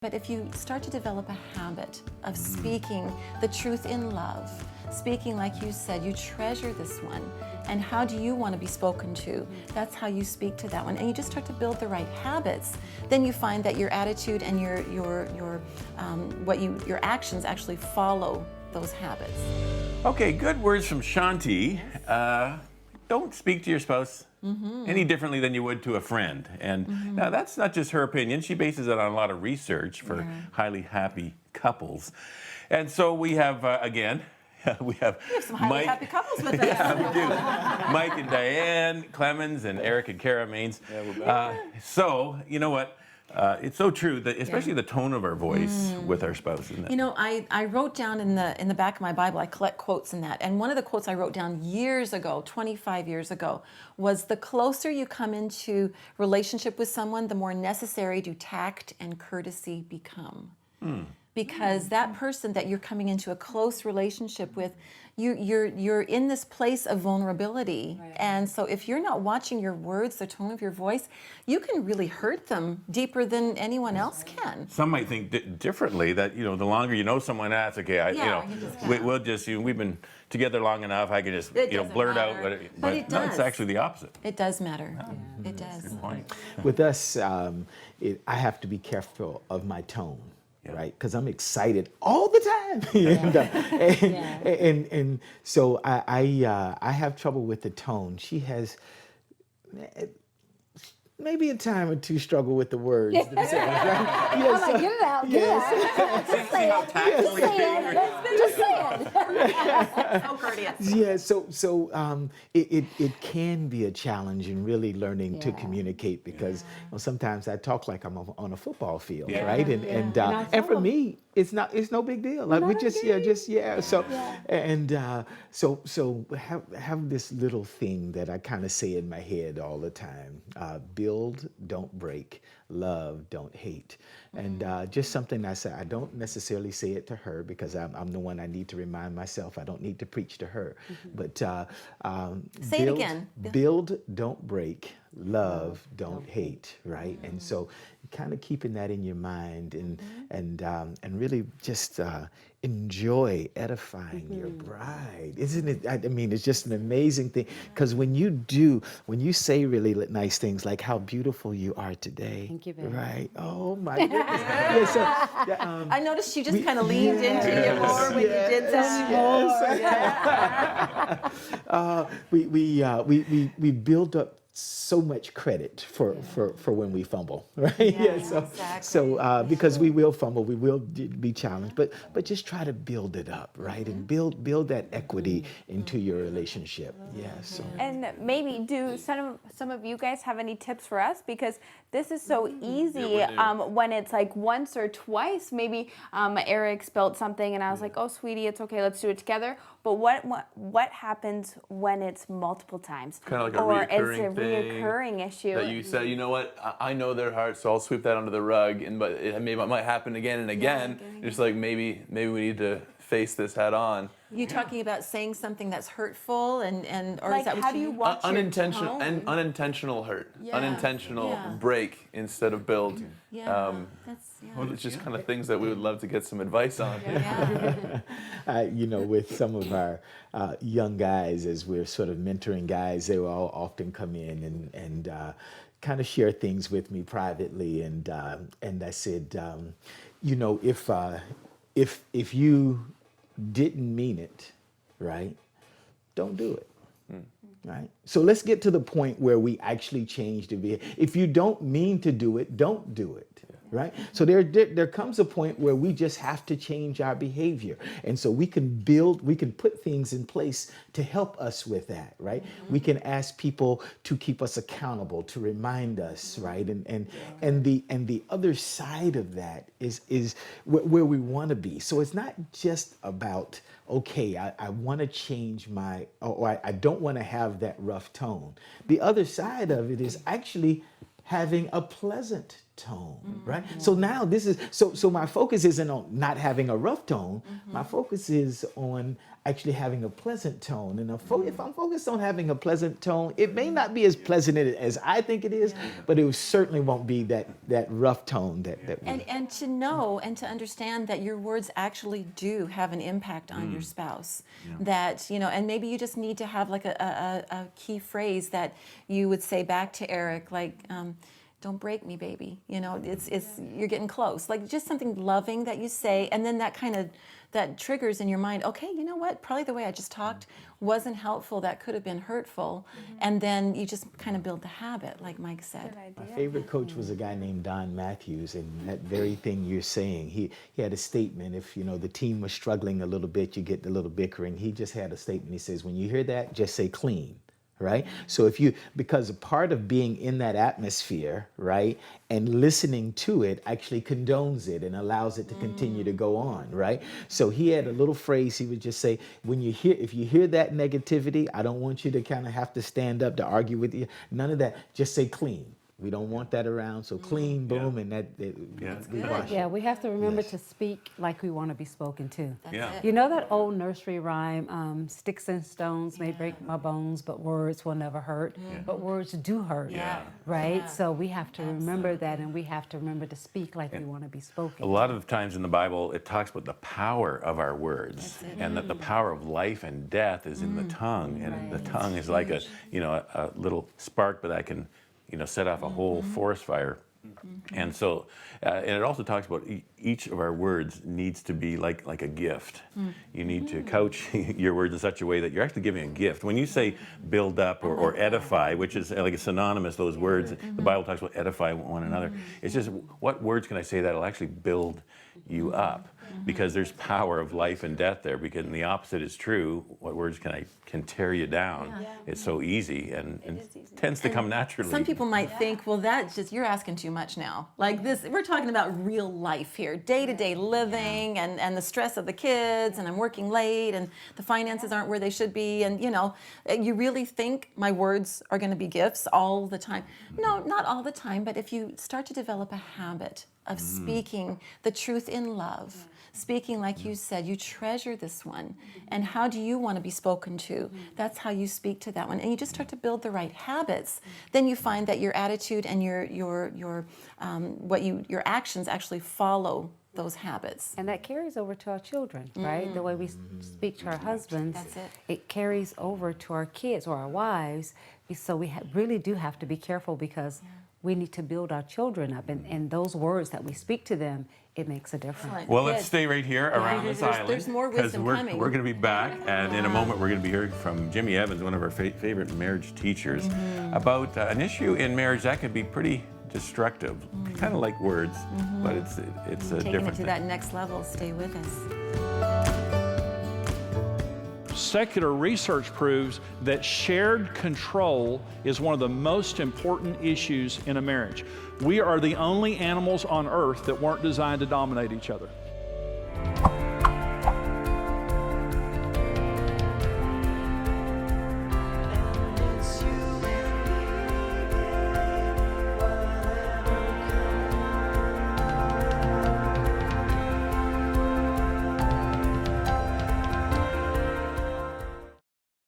But if you start to develop a habit of speaking the truth in love, speaking like you said, you treasure this one, and how do you want to be spoken to? That's how you speak to that one. And you just start to build the right habits. Then you find that your attitude and your actions actually follow those habits. Okay, good words from Shanti. Don't speak to your spouse any differently than you would to a friend. And now that's not just her opinion. She bases it on a lot of research for highly happy couples. And so we have, again, we have some highly happy couples with us. Yeah, we do. Mike and Diane Clemens and Eric and Kara Maines. So, you know what? It's so true that especially the tone of our voice with our spouse. Isn't it? You know, I wrote down in the back of my Bible, I collect quotes in that, and one of the quotes I wrote down years ago, 25 years ago, was the closer you come into relationship with someone, the more necessary do tact and courtesy become. Because that person that you're coming into a close relationship with, you're in this place of vulnerability. Right. And so if you're not watching your words, the tone of your voice, you can really hurt them deeper than anyone else can. Some might think differently, that, you know, the longer you know someone, that's okay. We've been together long enough, I can just, blurt out. But it no, does. it's actually the opposite. It does matter. It does. Good point. With us, I have to be careful of my tone. Right, because I'm excited all the time, and so I have trouble with the tone. She has maybe a time or two struggle with the words themselves. Right? I'm like, get it out, get it out. Just say it. Just say it. So courteous. Yeah, so it can be a challenge in really learning to communicate, because sometimes I talk like I'm on a football field, right? And for me, it's no big deal. Like we just so have this little thing that I kind of say in my head all the time: build, don't break; love, don't hate. And just something I say. I don't necessarily say it to her, because I'm the one I need to remind myself. I don't need to preach to her. But say it again. Build, don't break; love, don't hate. Right? And so, kind of keeping that in your mind, and really just enjoy edifying your bride, isn't it? I mean, it's just an amazing thing, because when you say really nice things like how beautiful you are today. Thank you, baby. Right? Oh my goodness. I noticed you just kind of leaned into you more when you did that. We build up so much credit for when we fumble, right? So because we will fumble, we will be challenged, but just try to build it up, right? And build that equity into your relationship. So. And maybe do some of you guys have any tips for us? Because this is so easy when it's like once or twice. Maybe Eric spilled something and I was like, oh, sweetie, it's okay, let's do it together. But what happens when it's multiple times? Kind of like or a reoccurring it's a reoccurring issue. That you said, you know what, I know their heart, so I'll sweep that under the rug. But it might happen again and again. Just like maybe we need to face this head on. You talking about saying something that's hurtful or like, is that what how do you watch unintentional your tone? Unintentional hurt, unintentional Yeah. break instead of build. That's It's just kind of things that we would love to get some advice on. With some of our young guys, as we're sort of mentoring guys, they will all often come in and kind of share things with me privately, and I said, if you didn't mean it, right, don't do it. Right? So let's get to the point where we actually change the behavior. If you don't mean to do it, don't do it. Right? So there comes a point where we just have to change our behavior. And so we can put things in place to help us with that, right? We can ask people to keep us accountable, to remind us, right? And the other side of that is where we want to be. So it's not just about, okay, I want to change or I don't want to have that rough tone. The other side of it is actually having a pleasant tone, right? So now this is, so my focus isn't on not having a rough tone. My focus is on actually having a pleasant tone. And if I'm focused on having a pleasant tone, it may not be as pleasant as I think it is, but it certainly won't be that rough tone that we... And to know and to understand that your words actually do have an impact on your spouse. That, you know, and maybe you just need to have like a key phrase that you would say back to Eric, like, don't break me, baby. You know, it's you're getting close. Like just something loving that you say, and then that triggers in your mind, okay, you know what? Probably the way I just talked wasn't helpful. That could have been hurtful. And then you just kind of build the habit, like Mike said. My favorite coach was a guy named Don Matthews, and that very thing you're saying, he had a statement. If, you know, the team was struggling a little bit, you get a little bickering. He just had a statement. He says, when you hear that, just say clean. Right? So because a part of being in that atmosphere, right, and listening to it actually condones it and allows it to continue to go on, right? So he had a little phrase he would just say, if you hear that negativity, I don't want you to kind of have to stand up to argue with you. None of that. Just say clean. We don't want that around. So clean, boom, and we wash it. Yeah, we have to remember to speak like we want to be spoken to. Yeah. You know that old nursery rhyme, sticks and stones may break my bones, but words will never hurt. But words do hurt, right? Yeah. So we have to remember that, and we have to remember to speak like we want to be spoken. A lot of the times in the Bible, it talks about the power of our words, and that the power of life and death is in the tongue, and the tongue is like a little spark, but that can, you know, set off a whole forest fire. And so, and it also talks about each of our words needs to be like a gift. You need to couch your words in such a way that you're actually giving a gift. When you say build up or edify, which is like a synonymous, those words, the Bible talks about edify one another. It's just, what words can I say that'll actually build you up? Because there's power of life and death there, because the opposite is true. What words can tear you down? It's so easy and tends to come naturally. Some people might think, well, that's just, you're asking too much now. Like this, we're talking about real life here, day-to-day living and the stress of the kids, and I'm working late and the finances aren't where they should be, and you know, you really think my words are going to be gifts all the time? No, not all the time, but if you start to develop a habit of speaking the truth in love, speaking like you said, you treasure this one, and how do you want to be spoken to? That's how you speak to that one, and you just start to build the right habits. Then you find that your attitude and your actions actually follow those habits. And that carries over to our children, right? The way we speak to our husbands, That's it. It carries over to our kids or our wives. So we really do have to be careful, because we need to build our children up, and those words that we speak to them, it makes a difference. Well, let's stay right here around this island. There's more wisdom coming. We're going to be back, and in a moment we're going to be hearing from Jimmy Evans, one of our favorite marriage teachers, about an issue in marriage that can be pretty destructive, kind of like words, but it's a Taking different it to thing. that next level. Stay with us. Secular research proves that shared control is one of the most important issues in a marriage. We are the only animals on earth that weren't designed to dominate each other.